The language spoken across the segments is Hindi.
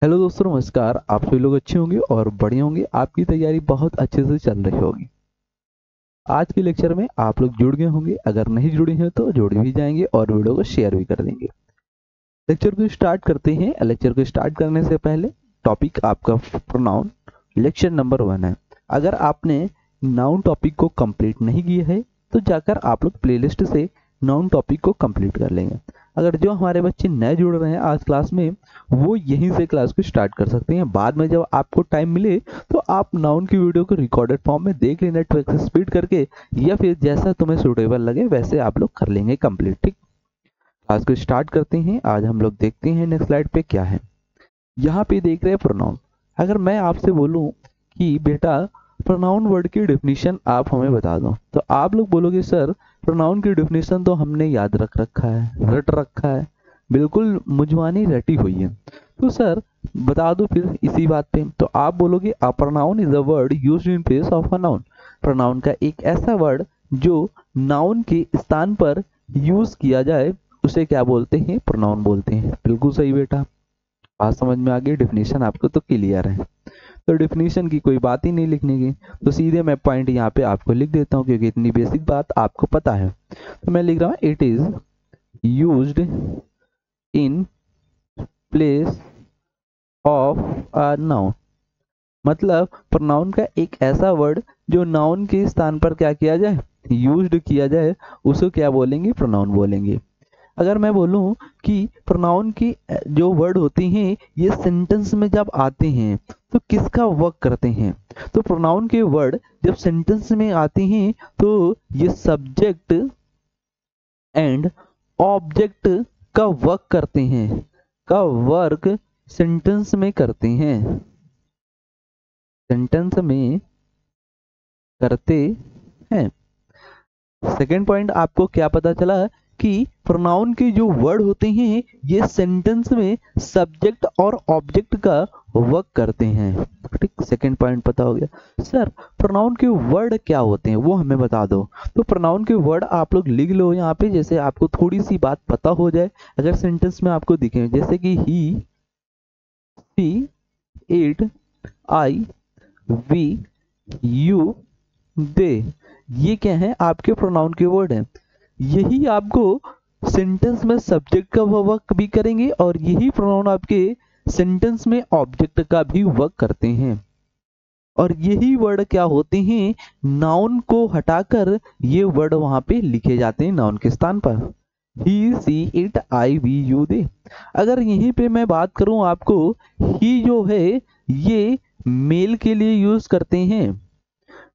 हेलो दोस्तों, नमस्कार। आप सभी लोग अच्छे होंगे और बढ़िया होंगे। आपकी तैयारी बहुत अच्छे से चल रही होगी। आज के लेक्चर में आप लोग जुड़ गए होंगे। अगर नहीं जुड़े हैं तो जुड़ भी जाएंगे और वीडियो को शेयर भी कर देंगे। लेक्चर को स्टार्ट करते हैं। लेक्चर को स्टार्ट करने से पहले टॉपिक आपका प्रोनाउन लेक्चर नंबर 1 है। अगर आपने नाउन टॉपिक को कंप्लीट नहीं किया है तो जाकर आप लोग प्लेलिस्ट से नाउन टॉपिक को कंप्लीट कर लेंगे। अगर जो हमारे बच्चे नए जुड़ रहे हैं आज क्लास में, वो यहीं से क्लास को स्टार्ट कर सकते हैं। बाद में जब आपको टाइम मिले तो आप नाउन की वीडियो को रिकॉर्डेड फॉर्म में देख लेना, ट्रैक से स्पीड करके, या फिर जैसा तुम्हें सूटेबल लगे वैसे आप लोग कर लेंगे कंप्लीट। ठीक, आज को स्टार्ट करते हैं। आज हम लोग देखते हैं नेक्स्ट स्लाइड पे क्या है। यहाँ पे देख रहे हैं प्रोनाउन। अगर मैं आपसे बोलूं कि बेटा प्रोनाउन वर्ड की डेफिनेशन आप हमें बता दो, तो आप लोग बोलोगे सर प्रोनाउन की डेफिनेशन तो हमने याद रख रखा है, रट रखा है, बिल्कुल मुझवानी रटी हुई है। तो सर बता दो फिर इसी बात पे। तो आप बोलोगे a pronoun is a word used in place of a noun. Pronoun का एक ऐसा वर्ड जो नाउन के स्थान पर यूज किया जाए उसे क्या बोलते हैं? प्रोनाउन बोलते हैं। बिल्कुल सही बेटा, बात समझ में आ गई। डेफिनेशन आपको तो क्लियर है, तो डेफिनेशन की कोई बात ही नहीं लिखने की। तो सीधे मैं पॉइंट यहाँ पे आपको लिख देता हूँ, क्योंकि इतनी बेसिक बात आपको पता है। तो मैं लिख रहा हूँ it is used in place of a noun. मतलब प्रोनाउन का एक ऐसा वर्ड जो नाउन के स्थान पर क्या किया जाए, यूज्ड किया जाए, उसे क्या बोलेंगे? प्रोनाउन बोलेंगे। अगर मैं बोलूं कि प्रोनाउन की जो वर्ड होते हैं ये सेंटेंस में जब आते हैं तो किसका वर्क करते हैं? तो प्रोनाउन के वर्ड जब सेंटेंस में आते हैं तो ये सब्जेक्ट एंड ऑब्जेक्ट का वर्क करते हैं, का वर्क सेंटेंस में करते हैं, सेंटेंस में करते हैं। सेकेंड पॉइंट आपको क्या पता चला कि प्रोनाउन के जो वर्ड होते हैं ये सेंटेंस में सब्जेक्ट और ऑब्जेक्ट का वर्क करते हैं। ठीक, सेकेंड पॉइंट पता हो गया। सर प्रोनाउन के वर्ड क्या होते हैं वो हमें बता दो। तो प्रोनाउन के वर्ड आप लोग लिख लो यहाँ पे, जैसे आपको थोड़ी सी बात पता हो जाए। अगर सेंटेंस में आपको दिखे जैसे कि ही, she, it, I, we, you, दे, ये क्या है? आपके प्रोनाउन के वर्ड हैं। यही आपको सेंटेंस में सब्जेक्ट का वर्क भी करेंगे और यही प्रोनाउन आपके सेंटेंस में ऑब्जेक्ट का भी वर्क करते हैं। और यही वर्ड क्या होते हैं? नाउन को हटाकर ये वर्ड वहां पे लिखे जाते हैं नाउन के स्थान पर। ही, she, it, I, we, you, दे। अगर यहीं पे मैं बात करूं आपको, ही जो है ये मेल के लिए यूज करते हैं,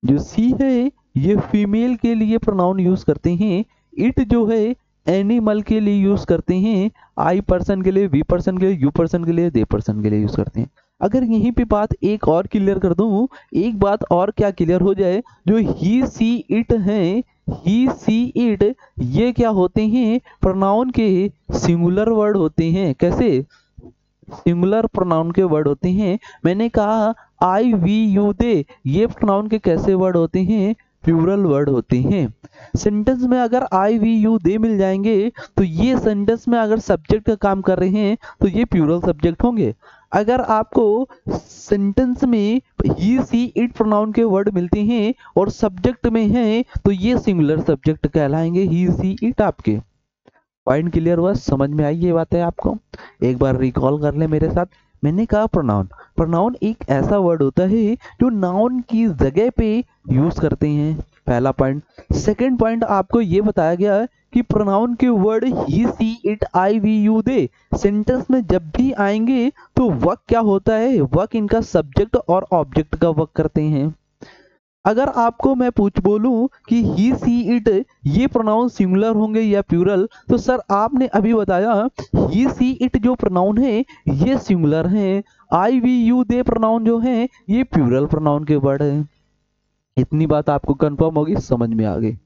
जो सी है ये फीमेल के लिए प्रोनाउन यूज करते हैं, इट जो है एनिमल के लिए यूज करते हैं, आई पर्सन के लिए, वी पर्सन के लिए, यू पर्सन के लिए, दे पर्सन के लिए यूज करते हैं। अगर यहीं पे बात एक और क्लियर कर दूं, एक बात और क्या क्लियर हो जाए, जो ही, सी, इट हैं, ही, सी, इट, ये क्या होते हैं? प्रोनाउन के सिंगुलर वर्ड होते हैं। कैसे? सिंगुलर प्रोनाउन के वर्ड होते हैं। मैंने कहा आई, वी, यू, दे, ये प्रोनाउन के कैसे वर्ड होते हैं? प्लूरल वर्ड होते हैं। सेंटेंस में अगर आई, वी, यू, दे मिल जाएंगे तो ये सेंटेंस में अगर सब्जेक्ट का काम कर रहे हैं तो ये प्लूरल सब्जेक्ट होंगे। अगर आपको सेंटेंस में ही, सी, इट प्रोनाउन के वर्ड मिलते हैं और सब्जेक्ट में हैं तो ये सिंगुलर सब्जेक्ट कहलाएंगे, ही, सी, इट आपके। पॉइंट क्लियर हुआ? समझ में आई ये बात है आपको? एक बार रिकॉल कर ले मेरे साथ। मैंने कहा प्रोनाउन, प्रोनाउन एक ऐसा वर्ड होता है जो नाउन की जगह पे यूज करते हैं। पहला पॉइंट। सेकंड पॉइंट आपको ये बताया गया है कि प्रोनाउन के word he, she, it, I, we, you, they sentence में जब भी आएंगे तो वर्क क्या होता है? वर्क इनका सब्जेक्ट और ऑब्जेक्ट का वर्क करते हैं। अगर आपको मैं पूछ बोलूं कि ही, सी, इट ये प्रोनाउन सिंगुलर होंगे या प्लूरल, तो सर आपने अभी बताया ही, सी, इट जो प्रोनाउन है ये सिंगुलर हैं, आई, वी, यू, दे प्रोनाउन जो हैं ये प्लूरल प्रोनाउन के वर्ड हैं। इतनी बात आपको कंफर्म होगी, समझ में आ गई।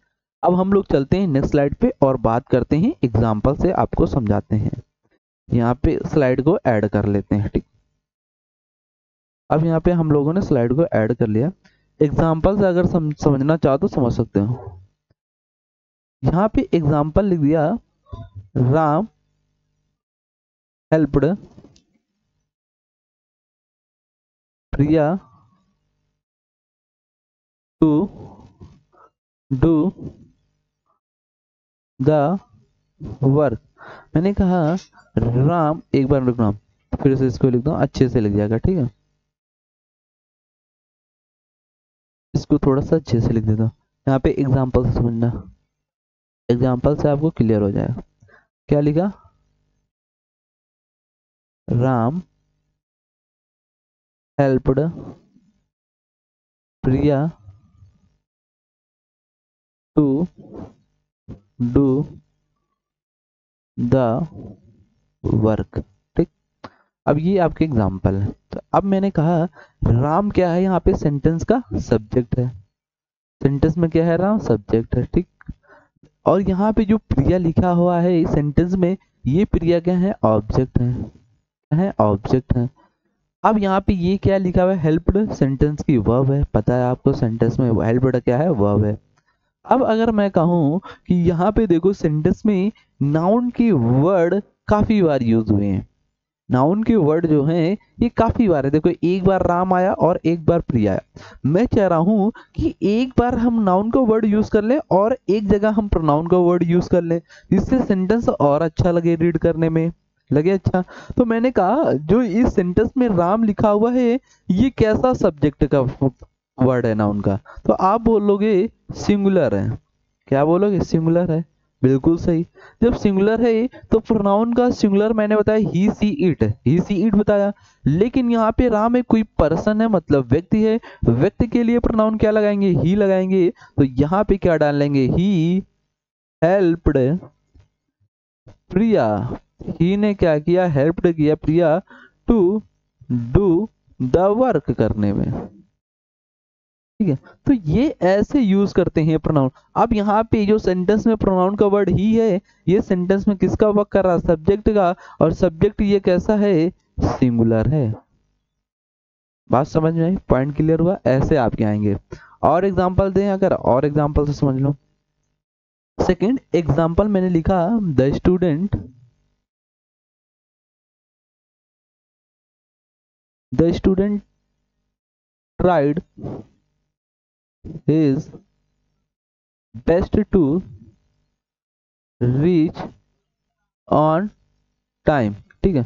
अब हम लोग चलते हैं नेक्स्ट स्लाइड पे और बात करते हैं एग्जाम्पल से, आपको समझाते हैं। यहाँ पे स्लाइड को ऐड कर लेते हैं। ठीक, अब यहाँ पे हम लोगों ने स्लाइड को ऐड कर लिया। एग्जाम्पल से अगर समझना चाहो तो समझ सकते हो। यहाँ पे एग्जाम्पल लिख दिया, Ram helped Priya to do the work. मैंने कहा राम, एक बार रुकना, फिर से इसको लिख दो, अच्छे से लिख जाएगा, ठीक है। इसको थोड़ा सा अच्छे से लिख देता हूँ, यहाँ पे एग्जाम्पल से समझना, एग्जाम्पल से आपको क्लियर हो जाएगा। क्या लिखा? Ram helped Priya to do the work, ठीक। अब ये आपके एग्जाम्पल है। तो अब मैंने कहा राम क्या है, यहाँ पे सेंटेंस का सब्जेक्ट है, सेंटेंस में क्या है, राम सब्जेक्ट है, ठीक। और यहाँ पे जो प्रिया लिखा हुआ है सेंटेंस में, ये प्रिया क्या है, ऑब्जेक्ट है, क्या है, ऑब्जेक्ट है। अब यहाँ पे ये क्या लिखा हुआ है, हेल्प्ड, सेंटेंस की वर्ब है, पता है आपको सेंटेंस में हेल्प्ड क्या है, वर्ब है। अब अगर मैं कहूँ कि यहाँ पे देखो सेंटेंस में नाउन के वर्ड काफी बार यूज हुए हैं, नाउन के वर्ड जो हैं ये काफी बार है। देखो एक बार राम आया और एक बार प्रिया आया। मैं चाह रहा हूँ कि एक बार हम नाउन का वर्ड यूज कर लें और एक जगह हम प्रोनाउन का वर्ड यूज कर लें, जिससे सेंटेंस और अच्छा लगे, रीड करने में लगे अच्छा। तो मैंने कहा जो इस सेंटेंस में राम लिखा हुआ है ये कैसा सब्जेक्ट का वर्ड है नाउन का, तो आप बोलोगे सिंगुलर है। क्या बोलोगे? सिंगुलर है, बिल्कुल सही। जब सिंगुलर है तो प्रोनाउन का सिंगुलर मैंने बताया ही she it, he she it बताया। लेकिन यहाँ पे राम एक कोई पर्सन है, मतलब व्यक्ति है, व्यक्ति के लिए प्रोनाउन क्या लगाएंगे, ही लगाएंगे। तो यहाँ पे क्या डालेंगे, ही हेल्प्ड प्रिया, ही ने क्या किया, हेल्प्ड किया प्रिया टू डू द वर्क करने में, ठीक है। तो ये ऐसे यूज करते हैं प्रोनाउन। अब यहाँ पे जो सेंटेंस में प्रोनाउन का वर्ड ही है, ये सेंटेंस में किसका वर्क कर रहा है, सब्जेक्ट का, और सब्जेक्ट ये कैसा है, सिंगुलर है। बात समझ में आई, पॉइंट क्लियर हुआ? ऐसे आपके आएंगे। और एग्जांपल दें अगर, और एग्जांपल से समझ लो। सेकंड एग्जांपल मैंने लिखा the student tried his best to reach on time, ठीक है।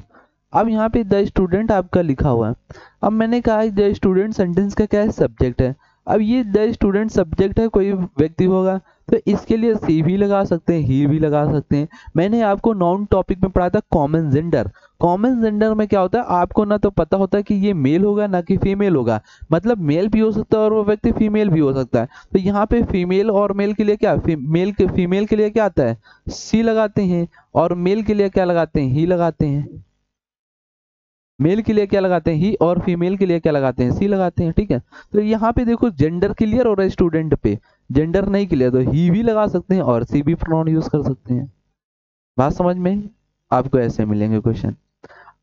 अब यहाँ पे द स्टूडेंट आपका लिखा हुआ है। अब मैंने कहा द स्टूडेंट सेंटेंस का क्या है, सब्जेक्ट है। अब ये द स्टूडेंट सब्जेक्ट है, कोई व्यक्ति होगा, तो इसके लिए सी भी लगा सकते हैं, ही भी लगा सकते हैं। मैंने आपको नाउन टॉपिक में पढ़ा था कॉमन जेंडर। कॉमन जेंडर में क्या होता है, आपको ना तो पता होता है कि ये मेल होगा ना कि फीमेल होगा, मतलब मेल भी हो सकता है और वो व्यक्ति फीमेल भी हो सकता है। तो यहाँ पे फीमेल और मेल के लिए क्या, फीमेल के लिए क्या आता है, सी लगाते हैं, और मेल के लिए क्या लगाते हैं, ही लगाते हैं। मेल के लिए क्या लगाते हैं, ही, और फीमेल के लिए क्या लगाते हैं, सी लगाते हैं, ठीक है। तो यहाँ पे देखो जेंडर क्लियर हो रहा है, स्टूडेंट पे जेंडर नहीं क्लियर, तो ही भी लगा सकते हैं और सी भी प्रोनाउन यूज कर सकते हैं। बात समझ में? आपको ऐसे मिलेंगे क्वेश्चन।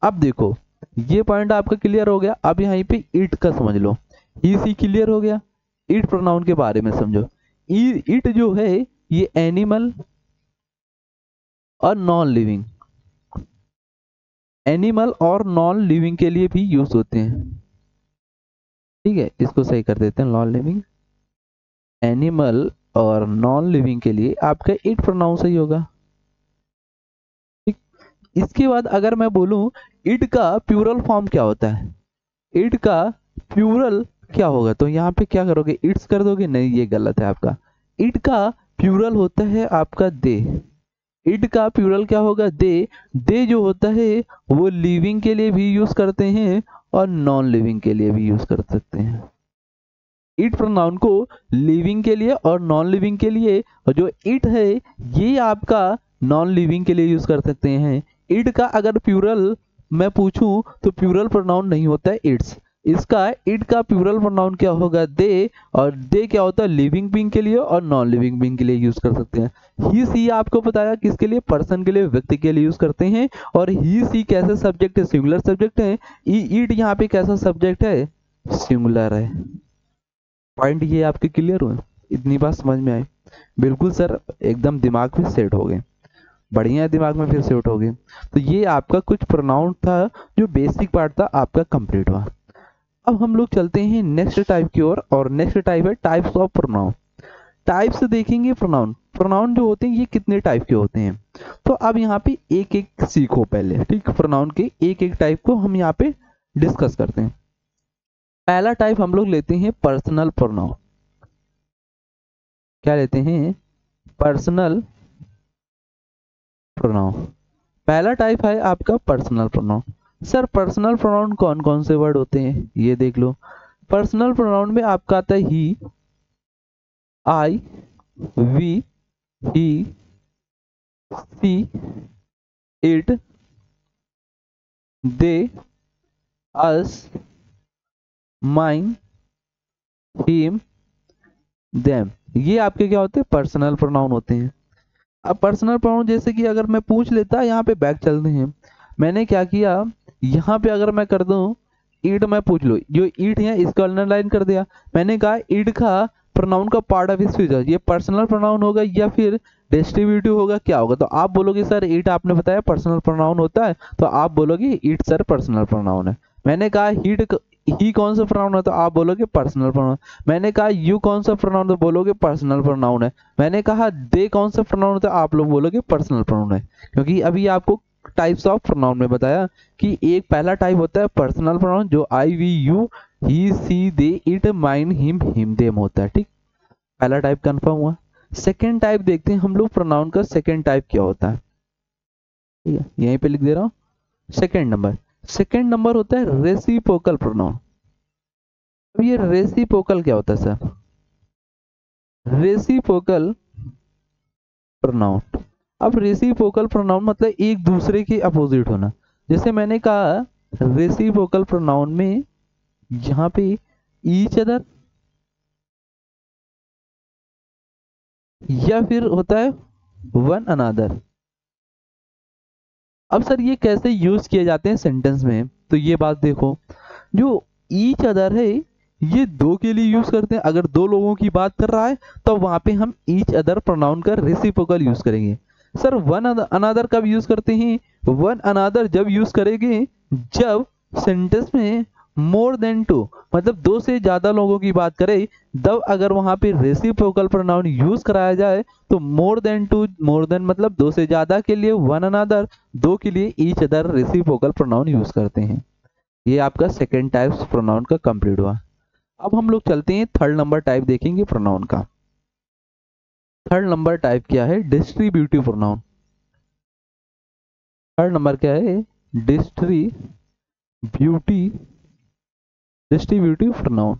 अब देखो ये पॉइंट आपका क्लियर हो गया। अब यहाँ पे इट का समझ लो, ही सी क्लियर हो गया। इट प्रोनाउन के बारे में समझो। इट जो है ये एनिमल और नॉन लिविंग, एनिमल और नॉन लिविंग के लिए भी यूज होते हैं, ठीक है। इसको सही कर देते हैं, नॉन लिविंग, एनिमल और नॉन लिविंग के लिए आपका इट प्रोनाउन सही होगा, ठीक। इसके बाद अगर मैं बोलूं इट का प्लूरल फॉर्म क्या होता है, इट का प्लूरल क्या होगा, तो यहाँ पे क्या करोगे, इट्स कर दोगे, नहीं ये गलत है आपका। इट का प्लूरल होता है आपका दे। इट का प्लूरल क्या होगा, दे। दे जो होता है वो लिविंग के लिए भी यूज करते हैं और नॉन लिविंग के लिए भी यूज कर सकते हैं। इट प्रोनाउन को लिविंग के लिए और नॉन लिविंग के लिए, और जो इट है ये आपका नॉन लिविंग के लिए यूज कर सकते हैं। इट का अगर प्लूरल मैं पूछूं तो प्लूरल प्रोनाउन नहीं होता है इट्स, इसका इट का प्लूरल प्रोनाउन क्या होगा, दे, और दे क्या होता है, लिविंग बीइंग के लिए और नॉन लिविंग बीइंग के लिए यूज कर सकते हैं। ही सी आपको बताया किसके लिए, पर्सन के लिए, व्यक्ति के लिए यूज करते हैं। और ही सी कैसे सब्जेक्ट है, सिंगुलर सब्जेक्ट है। इट यहाँ पे कैसा सब्जेक्ट है, सिंगुलर है। पॉइंट ये आपके क्लियर हुए, इतनी बात समझ में आई? बिल्कुल सर, एकदम दिमाग में सेट हो गए, बढ़िया दिमाग में फिर सेट हो गए। तो ये आपका कुछ प्रोनाउन था जो बेसिक पार्ट था आपका कंप्लीट हुआ। अब हम लोग चलते हैं नेक्स्ट टाइप की ओर, और नेक्स्ट टाइप है टाइप्स ऑफ प्रोनाउन। टाइप्स देखेंगे प्रोनाउन, प्रोनाउन जो होते हैं ये कितने टाइप के होते हैं। तो अब यहाँ पे एक एक सीखो पहले, ठीक। प्रोनाउन के एक एक टाइप को हम यहाँ पे डिस्कस करते हैं। पहला टाइप हम लोग लेते हैं पर्सनल प्रोनाउन। क्या लेते हैं? Personal pronoun. पहला टाइप है आपका personal pronoun. Sir personal pronoun कौन कौन से वर्ड होते हैं ये देख लो। पर्सनल प्रोनाउन में आपका आता है he, I, we, he, she, it, they, us, mine, him, them. ये आपके क्या होते हैं? पर्सनल प्रोनाउन होते हैं। अब पर्सनल प्रोनाउन जैसे कि अगर मैं पूछ लेता, यहाँ पे बैक चलते हैं, मैंने क्या किया, यहाँ पे अगर मैं कर दूं ईट, मैं पूछ लो जो ईट है इसको अंडरलाइन कर दिया। मैंने कहा ईट का प्रोनाउन का पार्ट ऑफ स्पीच, ये पर्सनल प्रोनाउन होगा या फिर डिस्ट्रीब्यूटिव होगा, क्या होगा? तो आप बोलोगे सर ईट आपने बताया पर्सनल प्रोनाउन होता है, तो आप बोलोगे ईट सर पर्सनल प्रोनाउन है। मैंने कहा ही कौन सा प्रोनाउन है, तो आप बोलोगे पर्सनल प्रोनाउन। मैंने कहा यू कौन सा प्रोनाउन, तो बोलोगे पर्सनल प्रोनाउन है। मैंने कहा दे कौन सा प्रोनाउन है, तो आप लोग बोलोगे पर्सनल प्रोनाउन है। क्योंकि अभी आपको टाइप्स ऑफ प्रोनाउन में बताया कि एक पहला टाइप होता है पर्सनल प्रोनाउन जो I, we, you, he, she, they, it, mine, him, them होता है, ठीक। पहला टाइप कंफर्म हुआ। सेकेंड टाइप देखते हैं हम लोग प्रोनाउन का। सेकेंड टाइप क्या होता है, ठीक है, यहीं पे लिख दे रहा हूँ। सेकेंड नंबर होता है रेसिप्रोकल प्रोनाउन। अब ये रेसिप्रोकल क्या होता है सर? रेसिप्रोकल प्रोनाउन, अब रेसिप्रोकल प्रोनाउन मतलब एक दूसरे के अपोजिट होना। जैसे मैंने कहा रेसिप्रोकल प्रोनाउन में यहाँ पे ईच अदर या फिर होता है वन अनदर। अब सर ये कैसे यूज किए जाते हैं सेंटेंस में, तो ये बात देखो, जो ईच अदर है ये दो के लिए यूज करते हैं। अगर दो लोगों की बात कर रहा है तो वहां पे हम ईच अदर प्रोनाउन का रेसिप्रोकल यूज करेंगे। सर वन अनदर कब यूज करते हैं? वन अनदर जब यूज करेंगे जब सेंटेंस में मोर देन टू, मतलब दो से ज्यादा लोगों की बात करें, तब अगर वहां पे रेसिप्रोकल प्रोनाउन यूज कराया जाए तो more than two, more than मतलब दो से ज्यादा के लिए वन अनदर, दो के लिए each other reciprocal pronoun use करते हैं। ये आपका सेकेंड टाइप प्रोनाउन का कंप्लीट हुआ। अब हम लोग चलते हैं थर्ड नंबर टाइप देखेंगे प्रोनाउन का। थर्ड नंबर टाइप क्या है? Distributive pronoun. थर्ड नंबर क्या है? Distributive pronoun.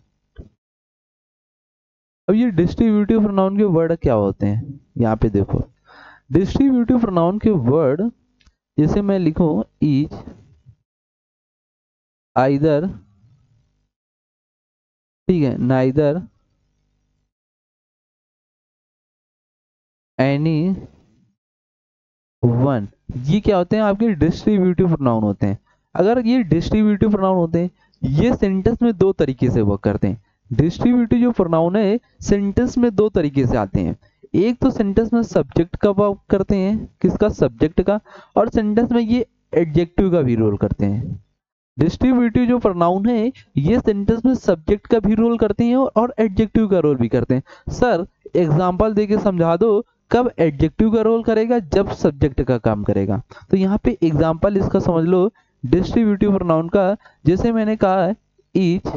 अब ये डिस्ट्रीब्यूटिव प्रोनाउन के वर्ड क्या होते हैं, यहाँ पे देखो। डिस्ट्रीब्यूटिव प्रोनाउन के वर्ड जैसे मैं लिखूं ईच, आइदर, ठीक है, नाइदर, एनी वन, ये क्या होते हैं? आपके डिस्ट्रीब्यूटिव प्रोनाउन होते हैं। अगर ये डिस्ट्रीब्यूटिव प्रोनाउन होते हैं, ये सेंटेंस में दो तरीके से वर्क करते हैं। डिस्ट्रीब्यूटिव जो प्रोनाउन है सेंटेंस में दो तरीके से आते हैं। एक तो सेंटेंस में सब्जेक्ट का वर्क करते हैं, किसका? सब्जेक्ट का। और सेंटेंस में ये एडजेक्टिव का भी रोल करते हैं। डिस्ट्रीब्यूटिव जो प्रोनाउन है ये सेंटेंस में सब्जेक्ट का भी रोल करते हैं और एडजेक्टिव का रोल भी करते हैं। सर एग्जांपल देके समझा दो, कब एडजेक्टिव का रोल करेगा? जब सब्जेक्ट का काम करेगा। तो यहाँ पे एग्जांपल इसका समझ लो डिस्ट्रीब्यूटिव प्रोनाउन का। जैसे मैंने कहा ईच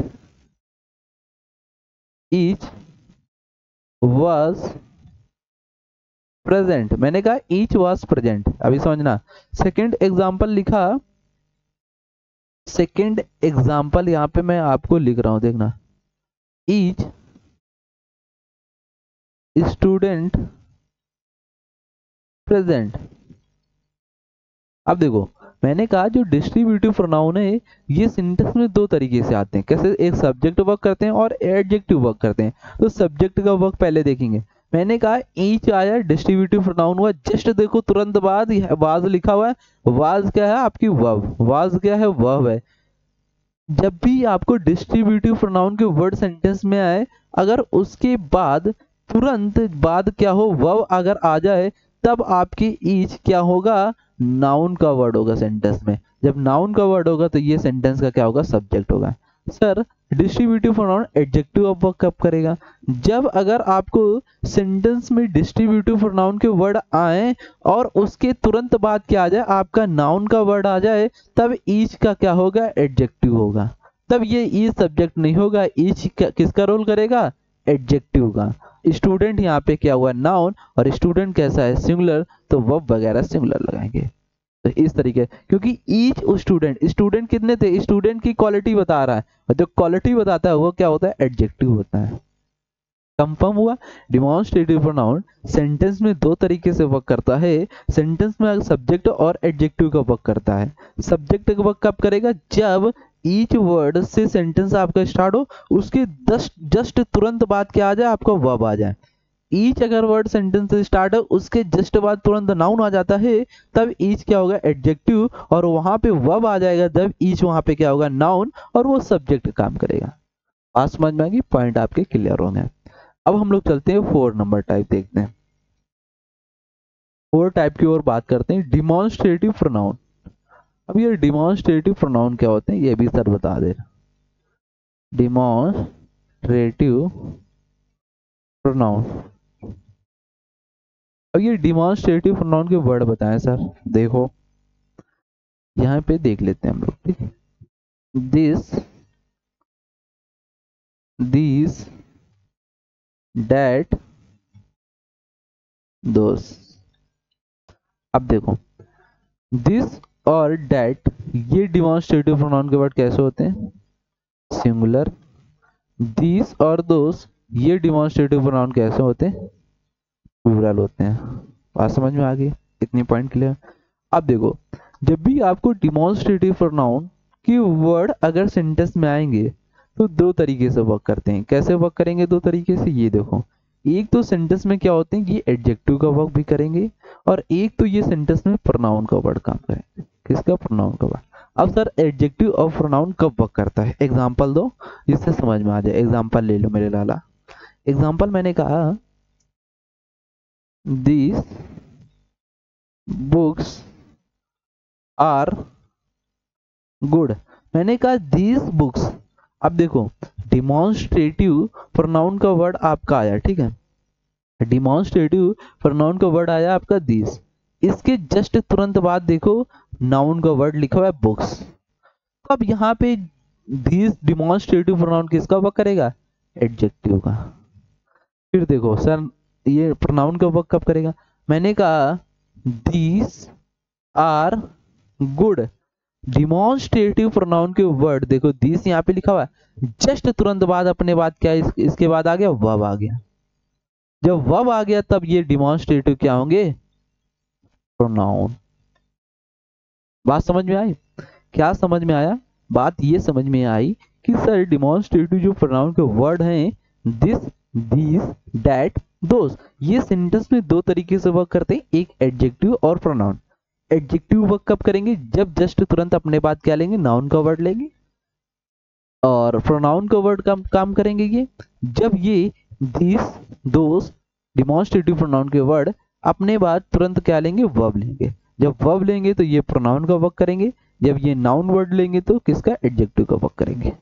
वाज प्रेजेंट, मैंने कहा ईच वाज प्रेजेंट। अभी समझना। सेकंड एग्जांपल लिखा, सेकंड एग्जांपल यहाँ पे मैं आपको लिख रहा हूं, देखना। Each student present. अब देखो मैंने कहा जो डिस्ट्रीब्यूटिव प्रोनाउन है ये सेंटेंस में दो तरीके से आते हैं। कैसे? एक सब्जेक्ट वर्क करते हैं और एडजेक्टिव वर्क करते हैं। तो सब्जेक्ट का वर्क पहले देखेंगे। मैंने कहा ईच आया, डिस्ट्रीब्यूटिव प्रोनाउन हुआ। जस्ट देखो तुरंत बाद वाज लिखा हुआ है। वाज क्या है? आपकी वर्ब। वाज क्या है? वर्ब है। जब भी आपको डिस्ट्रीब्यूटिव प्रोनाउन के वर्ड सेंटेंस में आए, अगर उसके बाद तुरंत बाद क्या हो, वर्ब अगर आ जाए, तब आपकी ईच क्या होगा? नाउन का वर्ड होगा सेंटेंस में। जब नाउन का वर्ड होगा तो ये सेंटेंस का क्या होगा? सब्जेक्ट होगा। Sir distributive pronoun adjective of verb कब करेगा? जब अगर आपको सेंटेंस में डिस्ट्रीब्यूटिव प्रोनाउन के वर्ड आए और उसके तुरंत बाद क्या आ जाए, आपका नाउन का वर्ड आ जाए, तब ईच का क्या होगा? एडजेक्टिव होगा। तब ये ईच सब्जेक्ट नहीं होगा, ईच किसका रोल करेगा? एडजेक्टिव का। स्टूडेंट यहाँ पे क्या हुआ? नाउन, और स्टूडेंट कैसा है? सिंगुलर, तो वर्ब वगैरह सिंगुलर लगाएंगे। तो इस तरीके, क्योंकि ईच स्टूडेंट कितने थे? स्टूडेंट की क्वालिटी बता रहा है, और जो क्वालिटी बताता है वो क्या होता है? एडजेक्टिव होता है। कंफर्म हुआ? डिमॉन्स्ट्रेटिव प्रोनाउन सेंटेंस में दो तरीके से वर्क करता है। सेंटेंस में सब्जेक्ट और एडजेक्टिव का वर्क करता है। सब्जेक्ट का वर्क कब करेगा? जब ईच वर्ड से सेंटेंस आपका स्टार्ट हो, उसके जस्ट तुरंत बाद क्या आ जाए? आपका वर्ब आ जाए। ईच अगर वर्ड सेंटेंस से स्टार्ट है, उसके जस्ट बाद तुरंत नाउन आ जाता है, तब ईच क्या होगा? एडजेक्टिव, और वहां पे वर्ब आ जाएगा जब ईच वहां पे क्या होगा? नाउन, और वो सब्जेक्ट काम करेगा। बात समझ में आएगी? पॉइंट आपके क्लियर होंगे। अब हम लोग चलते हैं 4 नंबर टाइप देखते हैं। 4 टाइप की ओर बात करते हैं, डिमॉन्स्ट्रेटिव प्रोनाउन। अब ये डिमॉन्स्ट्रेटिव प्रोनाउन क्या होते हैं ये भी सर बता दे। डिमॉन्स्ट्रेटिव प्रोनाउन, अब ये डिमॉन्स्ट्रेटिव प्रोनाउन के वर्ड बताएं सर। देखो यहाँ पे देख लेते हैं हम लोग, ठीक है। दिस, दीज, डैट, दोस। अब देखो दिस और डैट, ये डिमॉन्स्ट्रेटिव प्रोनाउन के वर्ड कैसे होते हैं? सिंगुलर। दिस और दोस, ये डिमॉन्स्ट्रेटिव प्रोनाउन कैसे होते हैं? प्लूरल होते हैं। बात समझ में आ गई? इतनी पॉइंट क्लियर। अब देखो, जब भी आपको डिमॉन्स्ट्रेटिव प्रोनाउन की वर्ड अगर सेंटेंस में आएंगे तो दो तरीके से वर्क करते हैं। कैसे वर्क करेंगे? दो तरीके से। ये देखो, एक तो सेंटेंस में क्या होते हैं, ये एडजेक्टिव का वर्क भी करेंगे, और एक तो ये सेंटेंस में प्रोनाउन का वर्ड काम करेंगे। किसका? प्रोनाउन का वर्ड। अब सर एडजेक्टिव और प्रोनाउन कब वर्क करता है? एग्जाम्पल दो जिससे समझ में आ जाए। एग्जाम्पल ले लो मेरे लाला। एग्जाम्पल मैंने कहा these books are good, मैंने कहा these books। अब देखो डिमॉन्स्ट्रेटिव प्रोनाउन का वर्ड आपका आया, ठीक है। डिमॉन्स्ट्रेटिव प्रोनाउन का वर्ड आया आपका these, इसके जस्ट तुरंत बाद देखो नाउन का वर्ड लिखा हुआ है बुक्स। तो अब यहाँ पे these डिमॉन्स्ट्रेटिव प्रोनाउन किसका वर्क करेगा? एडजेक्टिव का। फिर देखो सर ये प्रोनाउन का वर्क कब करेगा? मैंने कहा these are good, demonstrative pronoun के वर्ड देखो दिस यहाँ पे लिखा हुआ है, जस्ट तुरंत बाद अपने बाद क्या इसके बाद आ गया? वर्ब आ गया। जब वर्ब आ गया तब ये डिमॉन्स्ट्रेटिव क्या होंगे? प्रोनाउन। बात समझ में आई? क्या समझ में आया? बात ये समझ में आई कि सर डिमॉन्स्ट्रेटिव जो प्रोनाउन के वर्ड हैं दिस, दीज, दैट, दोस, ये सेंटेंस में दो तरीके से वर्क करते हैं, एक एडजेक्टिव और प्रोनाउन। एडजेक्टिव वर्क कब करेंगे? जब जस्ट तुरंत अपने बाद क्या लेंगे? नाउन का वर्ड लेंगे। और प्रोनाउन का वर्ड काम करेंगे ये जब ये दिस, दोस, डिमॉन्स्ट्रेटिव प्रोनाउन के वर्ड अपने बाद तुरंत क्या लेंगे? वर्ब लेंगे। जब वर्ब लेंगे तो ये प्रोनाउन का वर्क करेंगे, जब ये नाउन वर्ड लेंगे तो किसका? एडजेक्टिव का वर्क करेंगे।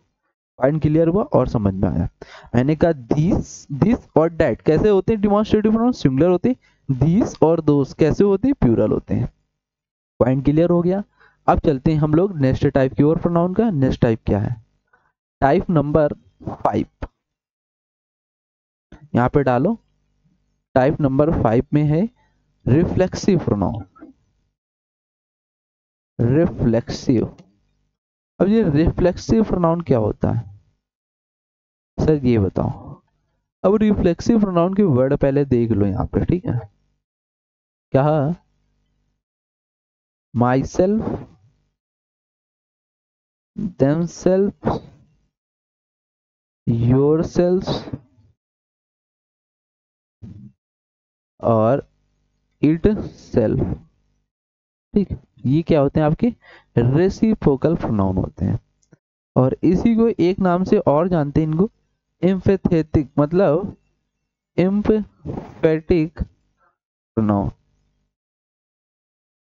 पॉइंट क्लियर हुआ और समझ में आया? मैंने कहा दिस और दैट कैसे होते हैं? डिमॉन्स्ट्रेटिव प्रोनाउन सिंगुलर होते हैं। दिस और दोस कैसे होते हैं? प्लूरल होते हैं। पॉइंट क्लियर हो गया? अब चलते हैं हम लोग नेक्स्ट टाइप की ओर प्रोनाउन का। नेक्स्ट टाइप क्या है? टाइप नंबर 5, यहाँ पे डालो। टाइप नंबर 5 में है रिफ्लेक्सिव प्रोनाउन। रिफ्लेक्सिव, अब ये रिफ्लेक्सिव प्रोनाउन क्या होता है सर ये बताओ। अब रिफ्लेक्सिव प्रोनाउन के वर्ड पहले देख लो यहाँ पे, ठीक है। क्या? माई सेल्फ, themselves, yourselves और इट सेल्फ, ठीक। ये क्या होते हैं? आपके रेसिप्रोकल प्रोनाउन होते हैं। और इसी को एक नाम से और जानते हैं, इनको एम्फेथेटिक, मतलब एम्फेटिक प्रोनाउन।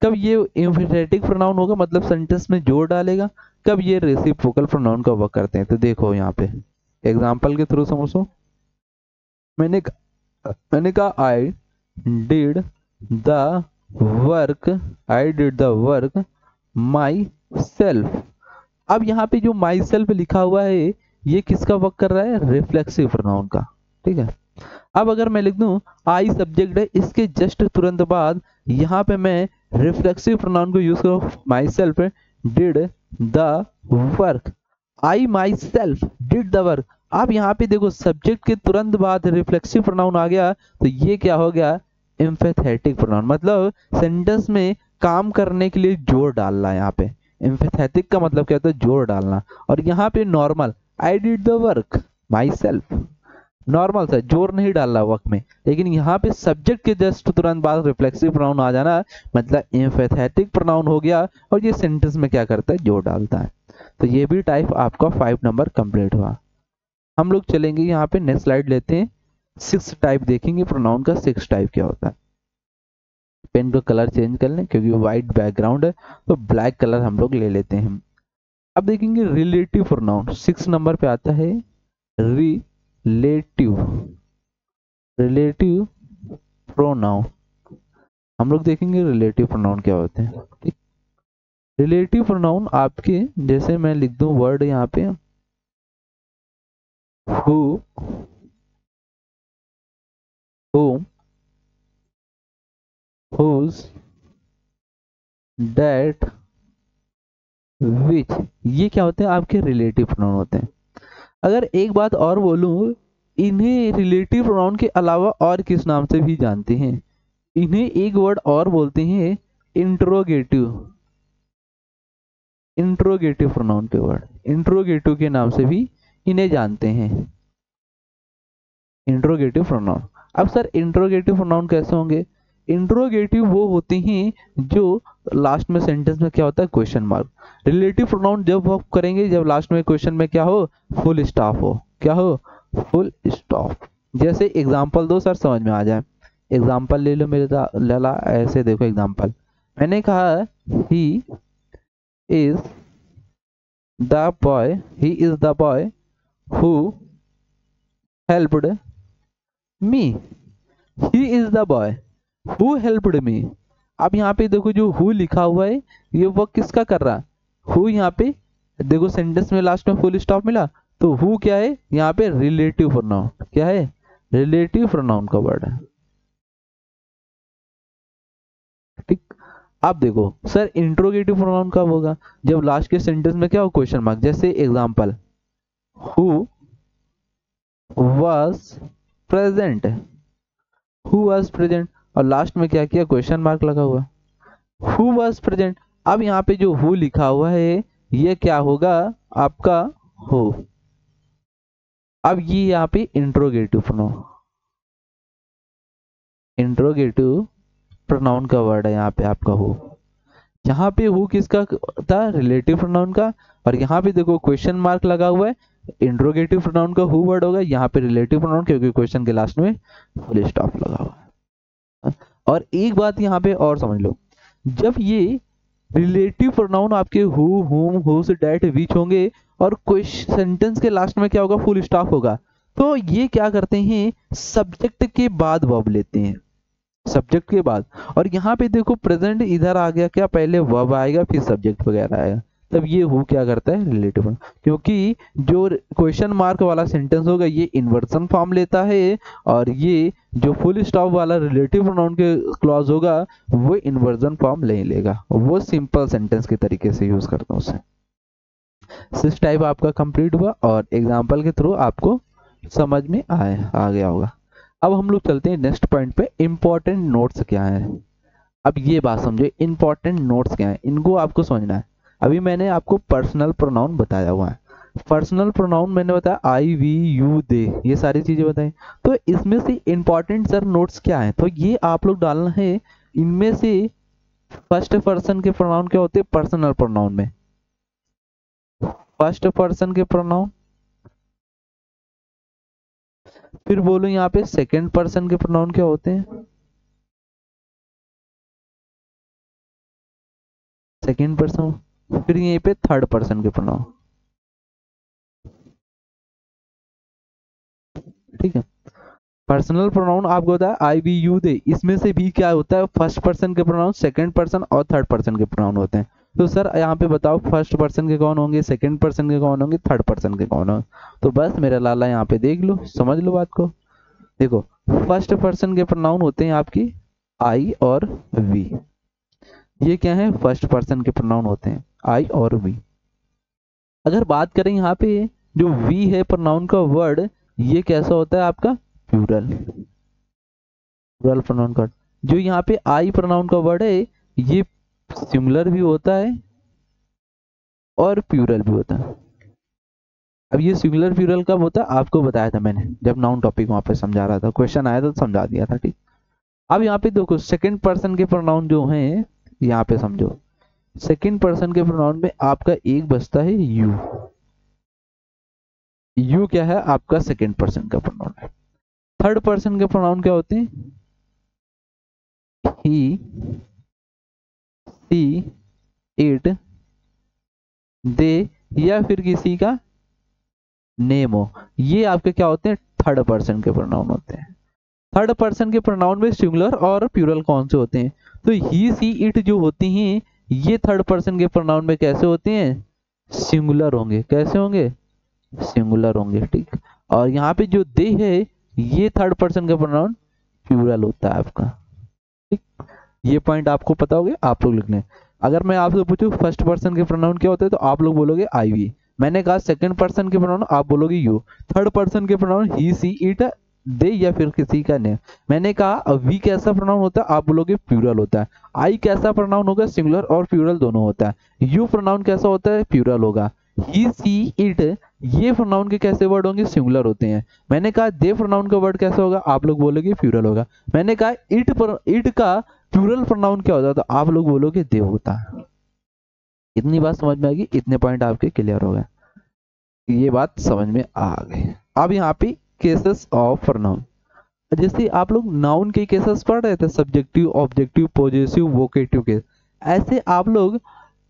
कब ये एम्फेथेटिक प्रोनाउन होगा, मतलब सेंटेंस में जोर डालेगा, कब ये रेसिप्रोकल प्रोनाउन का वर्क करते हैं। तो देखो यहाँ पे एग्जांपल के थ्रू समझो। मैंने कहा I did the work, I did the work my self. अब यहाँ पे जो माई सेल्फ लिखा हुआ है ये किसका वर्क कर रहा है, रिफ्लेक्सिव प्रोनाउन का। ठीक है, अब अगर मैं लिख दूं आई सब्जेक्ट है, इसके जस्ट तुरंत बाद यहाँ पे मैं रिफ्लेक्सिव प्रोनाउन को यूज करूँ, my self did the work, I my self did the work. अब यहाँ पे देखो सब्जेक्ट के तुरंत बाद रिफ्लेक्सिव प्रोनाउन आ गया, तो ये क्या हो गया, एम्फेथेटिक प्रोनाउन, मतलब सेंटेंस में काम करने के लिए जोर डालना है। यहाँ पे एम्फेथेटिक का मतलब क्या होता है, जोर डालना। और यहाँ पे normal I did the work my self, normal सा जोर नहीं डालना वर्क में। लेकिन यहाँ पे सब्जेक्ट के जस्ट तुरंत बाद रिफ्लेक्सिव प्रोनाउन आ जाना, मतलब एम्फेथेटिक प्रोनाउन हो गया, और ये सेंटेंस में क्या करता है, जोर डालता है। तो ये भी टाइप आपका 5 नंबर कंप्लीट हुआ। हम लोग चलेंगे यहाँ पे नेक्स्ट स्लाइड लेते हैं, 6 टाइप देखेंगे प्रोनाउन का, 6 टाइप क्या होता है। पेन का कलर चेंज कर लें क्योंकि व्हाइट बैकग्राउंड है, तो ब्लैक कलर हम लोग ले लेते हैं। अब देखेंगे रिलेटिव प्रोनाउन, 6 नंबर पे आता है रिलेटिव, रिलेटिव प्रोनाउन। हम लोग देखेंगे रिलेटिव प्रोनाउन क्या होते हैं। ठीक, रिलेटिव प्रोनाउन आपके, जैसे मैं लिख दूं वर्ड यहाँ पे who, whom, whose, that, which, ये क्या होते हैं, आपके रिलेटिव प्रोनाउन होते हैं। अगर एक बात और बोलूं, इन्हें रिलेटिव प्रोनाउन के अलावा और किस नाम से भी जानते हैं, इन्हें एक वर्ड और बोलते हैं इंट्रोगेटिव, इंट्रोगेटिव प्रोनाउन के वर्ड, इंट्रोगेटिव के नाम से भी इन्हें जानते हैं, इंट्रोगेटिव प्रोनाउन। अब सर इंट्रोगेटिव प्रोनाउन कैसे होंगे, इंट्रोगेटिव वो होते हैं जो लास्ट में सेंटेंस में क्या होता है, क्वेश्चन मार्क। रिलेटिव प्रोनाउन जब वर्क करेंगे जब लास्ट में क्वेश्चन में क्या हो, फुल स्टॉप हो, क्या हो, फुल स्टॉप। जैसे एग्जांपल दो सर समझ में आ जाए, एग्जांपल ले लो मेरे लाला, ऐसे देखो एग्जांपल, मैंने कहा he is the boy, he is the boy who helped me, he is the boy who helped me. अब यहाँ पे देखो जो हु लिखा हुआ है ये वो किसका कर रहा है, हु। यहाँ पे देखो सेंटेंस में लास्ट में फुल स्टॉप मिला, तो हु क्या है, यहाँ पे रिलेटिव प्रोनाउन, क्या है, रिलेटिव प्रोनाउन का वर्ड है। ठीक, अब देखो सर इंट्रोगेटिव प्रोनाउन कब होगा, जब लास्ट के सेंटेंस में क्या हो, क्वेश्चन मार्क। जैसे example, who was present, who was present, और लास्ट में क्या किया, क्वेश्चन मार्क लगा हुआ, हु वाज प्रेजेंट। अब यहाँ पे जो हु लिखा हुआ है ये क्या होगा, आपका हो। अब ये यहाँ पे इंट्रोगेटिव प्रोनाउन, इंट्रोगेटिव प्रोनाउन का वर्ड है यहाँ पे आपका हो। यहाँ पे हु किसका था, रिलेटिव प्रोनाउन का, और यहाँ पे देखो क्वेश्चन मार्क लगा हुआ है, इंट्रोगेटिव प्रोनाउन का हु वर्ड होगा, यहाँ पे रिलेटिव प्रोनाउन क्योंकि क्वेश्चन के लास्ट में फुल स्टॉप लगा हुआ है। और एक बात यहाँ पे और समझ लो, जब ये रिलेटिव प्रोनाउन आपके हु, हुम, हुज, डैट, विच होंगे और क्वेश्चन सेंटेंस के लास्ट में क्या होगा, फुल स्टॉप होगा, तो ये क्या करते हैं, सब्जेक्ट के बाद वर्ब लेते हैं, सब्जेक्ट के बाद। और यहाँ पे देखो प्रेजेंट इधर आ गया, क्या पहले वर्ब आएगा फिर सब्जेक्ट वगैरह आएगा, तब ये हु क्या करता है, रिलेटिव। क्योंकि जो क्वेश्चन मार्क वाला सेंटेंस होगा ये इन्वर्सन फॉर्म लेता है, और ये जो फुल स्टॉप वाला रिलेटिव प्रोनाउन के क्लॉज होगा वो इन्वर्जन फॉर्म नहीं लेगा, वो सिंपल सेंटेंस के तरीके से यूज करता हूँ उसे। 6 टाइप आपका कंप्लीट हुआ और एग्जाम्पल के थ्रू आपको समझ में आ गया होगा। अब हम लोग चलते हैं नेक्स्ट पॉइंट पे, इंपॉर्टेंट नोट्स क्या है। अब ये बात समझो, इंपॉर्टेंट नोट्स क्या है, इनको आपको समझना है। अभी मैंने आपको पर्सनल प्रोनाउन बताया हुआ है, पर्सनल प्रोनाउन मैंने बताया आई, वी, यू, दे, ये सारी चीजें बताई। तो इसमें से इंपॉर्टेंट सर नोट्स क्या है, तो ये आप लोग डालना है। इनमें से फर्स्ट पर्सन के प्रोनाउन क्या होते हैं पर्सनल प्रोनाउन में, फर्स्ट पर्सन के प्रोनाउन। फिर बोलो यहाँ पे सेकंड पर्सन के प्रोनाउन क्या होते हैं, सेकेंड पर्सन, फिर यहीं पे थर्ड पर्सन के प्रोनाउन। ठीक है, पर्सनल प्रोनाउन आपको होता है आई वी यू दे, इसमें से भी क्या होता है, फर्स्ट पर्सन के प्रोनाउन, सेकंड पर्सन और थर्ड पर्सन के प्रोनाउन होते हैं। तो सर यहाँ पे बताओ फर्स्ट पर्सन के कौन होंगे, सेकंड पर्सन के कौन होंगे, थर्ड पर्सन के कौन होंगे। तो बस मेरा लाला यहाँ पे देख लो, समझ लो बात को। देखो फर्स्ट पर्सन के प्रोनाउन होते हैं आपकी आई और वी, ये क्या है, फर्स्ट पर्सन के प्रोनाउन होते हैं आई और वी। अगर बात करें यहाँ पे जो वी है प्रोनाउन का वर्ड, ये कैसा होता है आपका, प्लूरल, प्लूरल प्रोनाउन का। जो यहाँ पे आई प्रोनाउन का वर्ड है ये सिंगुलर भी होता है और प्लूरल भी होता है। अब ये सिंगुलर प्लूरल कब होता है आपको बताया था मैंने, जब नाउन टॉपिक वहां पे समझा रहा था, क्वेश्चन आया था तो समझा दिया था। ठीक, अब यहाँ पे देखो सेकंड पर्सन के प्रोनाउन जो हैं, यहाँ पे समझो सेकंड पर्सन के प्रोनाउन में आपका एक बचता है यू। यू क्या है आपका सेकंड पर्सन का प्रोनाउन है। थर्ड पर्सन के प्रोनाउन क्या होते हैं, ही, सी, इट, दे, या फिर किसी का नेम हो, ये आपके क्या होते हैं, थर्ड पर्सन के प्रोनाउन होते हैं। थर्ड पर्सन के प्रोनाउन में सिंगुलर और प्लूरल कौन से होते हैं, तो ही, सी, इट जो होती हैं ये थर्ड पर्सन के प्रोनाउन में कैसे होते हैं, सिंगुलर होंगे। कैसे होंगे, सिंगुलर होंगे। ठीक, और यहाँ पे जो दे है ये थर्ड पर्सन का प्रोनाउन प्लूरल होता है आपका। ठीक, ये पॉइंट आपको पता होगा, आप लोग लिखने। अगर मैं आपसे पूछूं फर्स्ट पर्सन के प्रोनाउन क्या होते हैं तो आप लोग बोलोगे आई वी। मैंने कहा सेकंड पर्सन के प्रोनाउन आप बोलोगे यू। थर्ड पर्सन के प्रोनाउन ही, सी, इट, दे या फिर किसी का नेम। मैंने कहा वी कैसा प्रोनाउन होता है आप बोलोगे प्लूरल होता है। आई कैसा प्रोनाउन होगा, सिंगुलर और प्लूरल दोनों होता है। यू प्रोनाउन कैसा होता है, प्लूरल होगा। ही, सी, इट ये प्रोनाउन के कैसे वर्ड होंगे, सिंगुलर होते हैं। मैंने कहा दे प्रोनाउन का वर्ड कैसा होगा, आप लोग बोलोगे प्लूरल होगा। मैंने कहा इट का प्लूरल प्रोनाउन क्या होता है तो आप लोग बोलोगे दे होता है। इतनी बात समझ में आएगी, इतने पॉइंट आपके क्लियर हो गए, ये बात समझ में आ गई। अब यहाँ पे केसेस ऑफ प्रोनाउन, जैसे आप लोग नाउन के केसेस पढ़ रहे थे, subjective, objective, possessive, vocative case, ऐसे आप लोग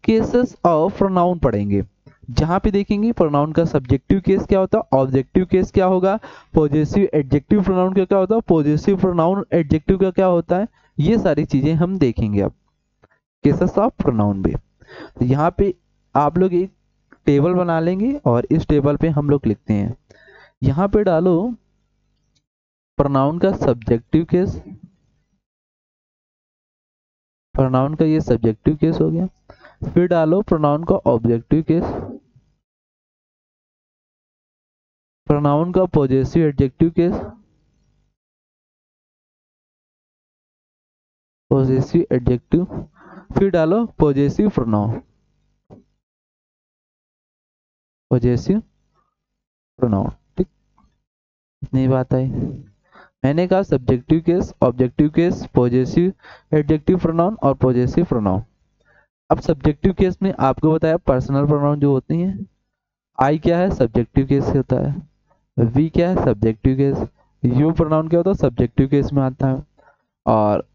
केसेस ऑफ प्रोनाउन पढ़ेंगे, जहां पे देखेंगे प्रोनाउन का सब्जेक्टिव केस क्या होता है, ऑब्जेक्टिव केस क्या होगा, पॉजेसिव एडजेक्टिव प्रोनाउन का क्या होता है, पॉजेसिव प्रोनाउन एडजेक्टिव का क्या होता है, ये सारी चीजें हम देखेंगे अब केसेस ऑफ प्रोनाउन में। तो यहाँ पे आप लोग एक टेबल बना लेंगे और इस टेबल पे हम लोग लिखते हैं, यहाँ पे डालो प्रोनाउन का सब्जेक्टिव केस, प्रोनाउन का ये सब्जेक्टिव केस हो गया। फिर डालो प्रोनाउन का ऑब्जेक्टिव केस, प्रोनाउन का possessive adjective case, possessive adjective, फिर डालो पॉजेसिव प्रोनाउन, पॉजेसिव प्रोनाउन। ठीक, इतनी बात आई। मैंने कहा subjective case, objective case, possessive adjective pronoun और पॉजेसिव प्रोनाउन। अब सब्जेक्टिव केस में आपको बताया पर्सनल प्रोनाउन जो होते हैं, आई क्या है सब्जेक्टिव केस होता है, वी क्या है सब्जेक्टिव केस, यू प्रोनाउन क्या होता है सब्जेक्टिव केस में आता है, और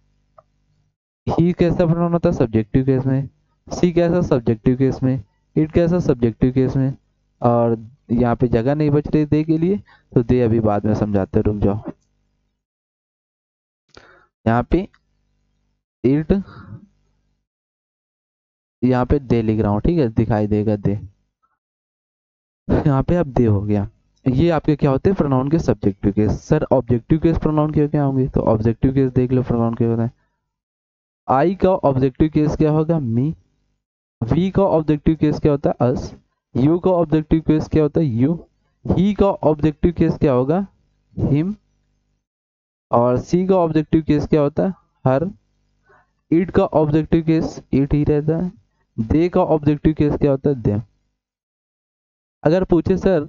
ही कैसा प्रोनाउन होता है सब्जेक्टिव केस में, सी कैसा सब्जेक्टिव केस में, इट कैसा सब्जेक्टिव केस में, और यहाँ पे जगह नहीं बच रही दे के लिए तो दे अभी बाद में समझाते, रुक जाओ। यहाँ पे इट, यहाँ पे दे लिख रहा हूँ, ठीक है, दिखाई देगा दे, यहाँ पे अब दे हो गया। ये आपके क्या होते हैं प्रोनाउन के subjective case. Sir objective case pronoun के क्या होंगे, तो ऑब्जेक्टिव केस देख लो प्रोनाउन के होता है। आई का ऑब्जेक्टिव केस क्या होगा, मी। वी का ऑब्जेक्टिव केस क्या होता है, अस। यू का ऑब्जेक्टिव केस क्या होता है, यू। ही का ऑब्जेक्टिव केस क्या होगा, हिम। और सी का ऑब्जेक्टिव केस क्या होता है, हर। इट का ऑब्जेक्टिव केस इट ही रहता है। दे का ऑब्जेक्टिव केस क्या होता है, देम। अगर पूछे सर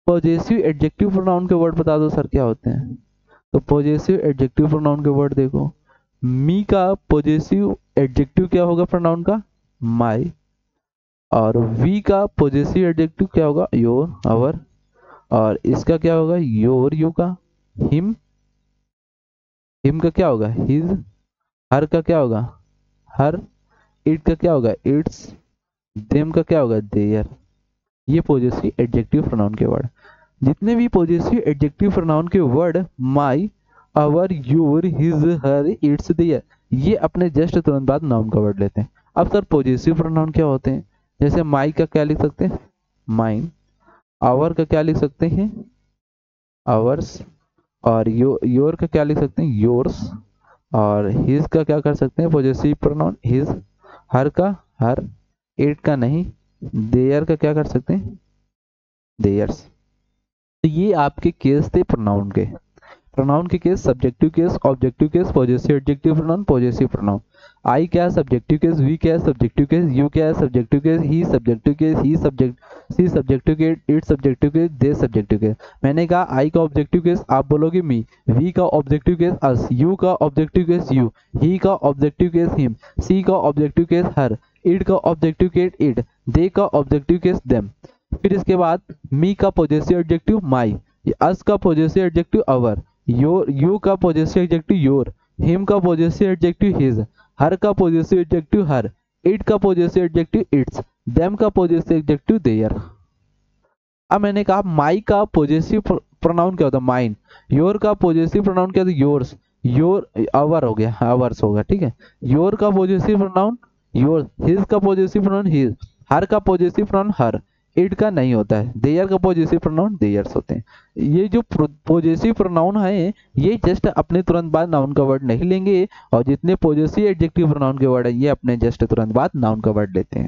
पॉजेसिव एडजेक्टिव प्रोनाउन के वर्ड बता दो सर क्या होते हैं, तो पॉजेसिव एडजेक्टिव प्रोनाउन के वर्ड देखो, मी का पॉजेसिव एडजेक्टिव क्या होगा प्रोनाउन का, माई। और वी का पॉजेसिव एडजेक्टिव क्या होगा, योर, अवर। और इसका क्या होगा, योर, यू का। हिम, हिम का क्या होगा, हिज। हर का क्या होगा, हर। इट का क्या होगा इट्स, देम का क्या होगा देयर। ये पॉजेसिव एडजेक्टिव प्रोनाउन के वर्ड। जितने भी पॉजेसिव एडजेक्टिव प्रोनाउन के word my, our, your, his, her, its, their, ये अपने जस्ट तुरंत बाद नाउन का वर्ड लेते हैं। अब सर पॉजेसिव प्रोनाउन क्या होते हैं? जैसे माई का क्या लिख सकते हैं माइन, आवर का क्या लिख सकते हैं आवर्स, और योर का क्या लिख सकते हैं योर्स, और हिज का क्या कर सकते हैं पॉजेसिव प्रोनाउन हिज, हर का हर, इट का नहीं, देयर का क्या कर सकते हैं देयर्स। तो ये आपके केस थे प्रोनाउन के। प्रोनाउन के case subjective case, objective case, possessive adjective pronoun, possessive pronoun. I क्या है सब्जेक्टिव केस, वी क्या है सब्जेक्टिव केस, यू क्या है subjective case, he subjective case, he she subjective case, it subjective case, they subjective case. मैंने कहा आई का ऑब्जेक्टिव केस आप बोलोगे मी, वी का ऑब्जेक्टिव केस अस, यू का ऑब्जेक्टिव केस यू, ही का ऑब्जेक्टिव केस हिम, सी का ऑब्जेक्टिव केस हर, इट का ऑब्जेक्टिव केस इट, दे का ऑब्जेक्टिव केस देम। फिर इसके बाद मी का पॉजेसिव एडजेक्टिव माई, अस का पॉजेसिव एडजेक्टिव अवर, यू का पॉजेसिव एडजेक्टिव योर, हिम का पॉजेसिव एडजेक्टिव हिज, हर का पॉजेसिव एडजेक्टिव हर, इट का पॉजेसिव एडजेक्टिव इट्स, देम का पॉजेसिव एडजेक्टिव देयर। अब मैंने कहा माई का पॉजेसिव प्रोनाउन क्या होता है माइन, योर का पॉजेसिव प्रोनाउन क्या होता है योर्स, योर अवर हो गया अवर्स होगा ठीक है, योर का पॉजेसिव प्रोनाउन योर, हिज का पॉजेसिव प्रोनाउन हिज, हर का पॉजेसिव प्रोनाउन हर, इट का नहीं होता है, देयर का पॉजेसिव प्रोनाउन देयर्स होते हैं। ये जो पॉजेसिव प्रोनाउन है ये जस्ट अपने तुरंत बाद नाउन का वर्ड नहीं लेंगे, और जितने पॉजेसिव एडजेक्टिव प्रोनाउन के वर्ड है ये अपने जस्ट तुरंत बाद नाउन का वर्ड लेते हैं।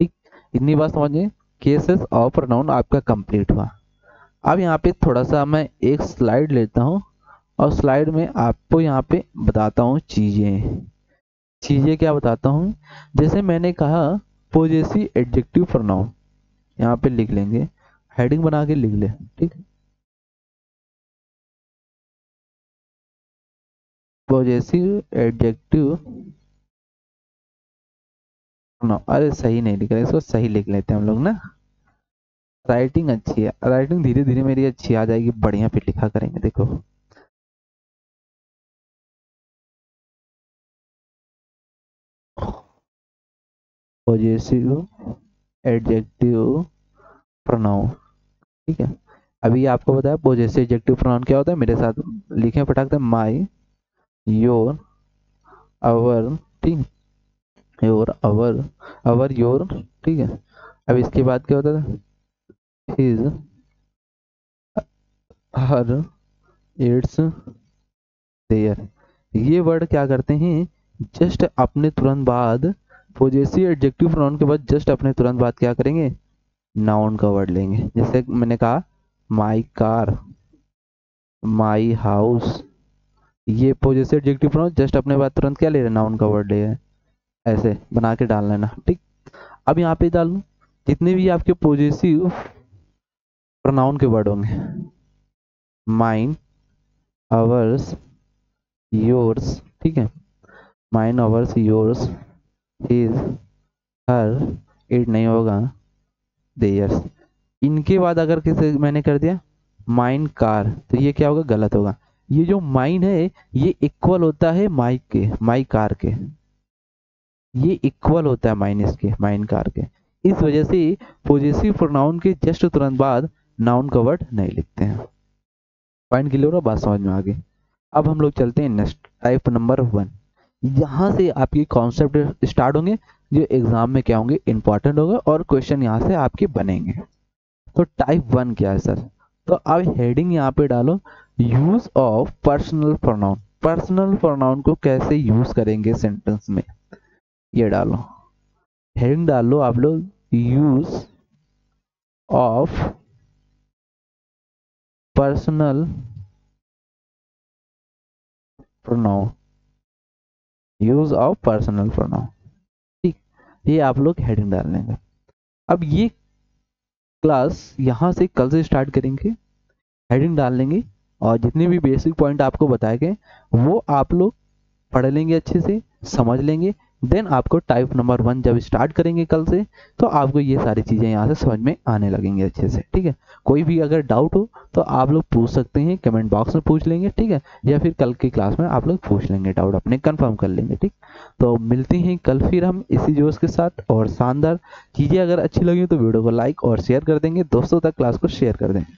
ठीक, इतनी बात समझिए। केसेस ऑफ प्रोनाउन आपका कंप्लीट हुआ। अब यहाँ पे थोड़ा सा मैं एक स्लाइड लेता हूँ और स्लाइड में आपको यहाँ पे बताता हूँ चीजें क्या बताता हूँ। जैसे मैंने कहा पॉजेसिव एडजेक्टिव प्रोनाउन, यहाँ पे लिख लेंगे, हेडिंग बना के लिख ले ठीक। पॉजेसिव एडजेक्टिव प्रोनाउन, अरे सही नहीं लिख रहे, इसको सही लिख लेते हैं हम लोग ना, राइटिंग अच्छी है, राइटिंग धीरे धीरे मेरी अच्छी आ जाएगी, बढ़िया पे लिखा करेंगे। देखो पॉजेसिव एडजेक्टिव प्रोनाउन ठीक है। अभी आपको बताया पॉजेसिव एडजेक्टिव प्रोनाउन क्या होता है, मेरे साथ लिखें फटाक से, माई, योर, अवर ठीक, योर अवर, अवर योर ठीक है। अब इसके बाद क्या होता था हिज, हर, इट्स, देयर। ये वर्ड क्या करते हैं जस्ट अपने तुरंत बाद पॉजेसिव एडजेक्टिव प्रोनाउन के बाद जस्ट अपने तुरंत बाद क्या करेंगे नाउन का वर्ड लेंगे। जैसे मैंने कहा माई कार, माई हाउस, ये पॉजेसिव एडजेक्टिव प्रोनाउन जस्ट अपने बाद तुरंत क्या ले रहे नाउन का वर्ड ले रहे, ऐसे बना के डाल लेना ठीक। अब यहाँ पे डाल लूं जितने भी आपके पॉजेसिव प्रोनाउन के वर्ड होंगे, माइन, आवर्स, योर्स ठीक है, mine, hours, yours, his, her, it नहीं होगा, देयर्स। इनके बाद अगर किसी मैंने कर दिया माइन कार, तो ये क्या होगा गलत होगा। ये जो माइन है ये इक्वल होता है माई के, माई कार के, ये इक्वल होता है माइनस के, माइन कार के। इस वजह से पॉजेसिव प्रोनाउन के जस्ट तुरंत बाद नाउन का वर्ड नहीं लिखते हैं। पॉइंट क्लियर हो, बात समझ में आ गई। अब हम लोग चलते हैं नेक्स्ट टाइप नंबर 1। यहाँ से आपके कॉन्सेप्ट स्टार्ट होंगे जो एग्जाम में क्या होंगे इंपॉर्टेंट होगा, और क्वेश्चन यहाँ से आपके बनेंगे। तो टाइप 1 क्या है सर, तो अब हेडिंग यहाँ पे डालो use of personal pronoun. Personal pronoun को कैसे यूज करेंगे सेंटेंस में, ये डालो हेडिंग डाल लो आप लोग, use of personal pronoun, use of personal pronoun ठीक, ये आप लोग हेडिंग डाल लेंगे। अब ये क्लास यहाँ से कल से स्टार्ट करेंगे, हेडिंग डाल लेंगे, और जितने भी बेसिक पॉइंट आपको बताए गए वो आप लोग पढ़ लेंगे, अच्छे से समझ लेंगे, देन आपको टाइप नंबर 1 जब स्टार्ट करेंगे कल से, तो आपको ये सारी चीज़ें यहाँ से समझ में आने लगेंगे अच्छे से, ठीक है। कोई भी अगर डाउट हो तो आप लोग पूछ सकते हैं, कमेंट बॉक्स में पूछ लेंगे, ठीक है, या फिर कल की क्लास में आप लोग पूछ लेंगे, डाउट अपने कंफर्म कर लेंगे, ठीक। तो मिलते हैं कल फिर हम इसी जोश के साथ, और शानदार चीज़ें अगर अच्छी लगी तो वीडियो को लाइक और शेयर कर देंगे, दोस्तों तक क्लास को शेयर कर देंगे।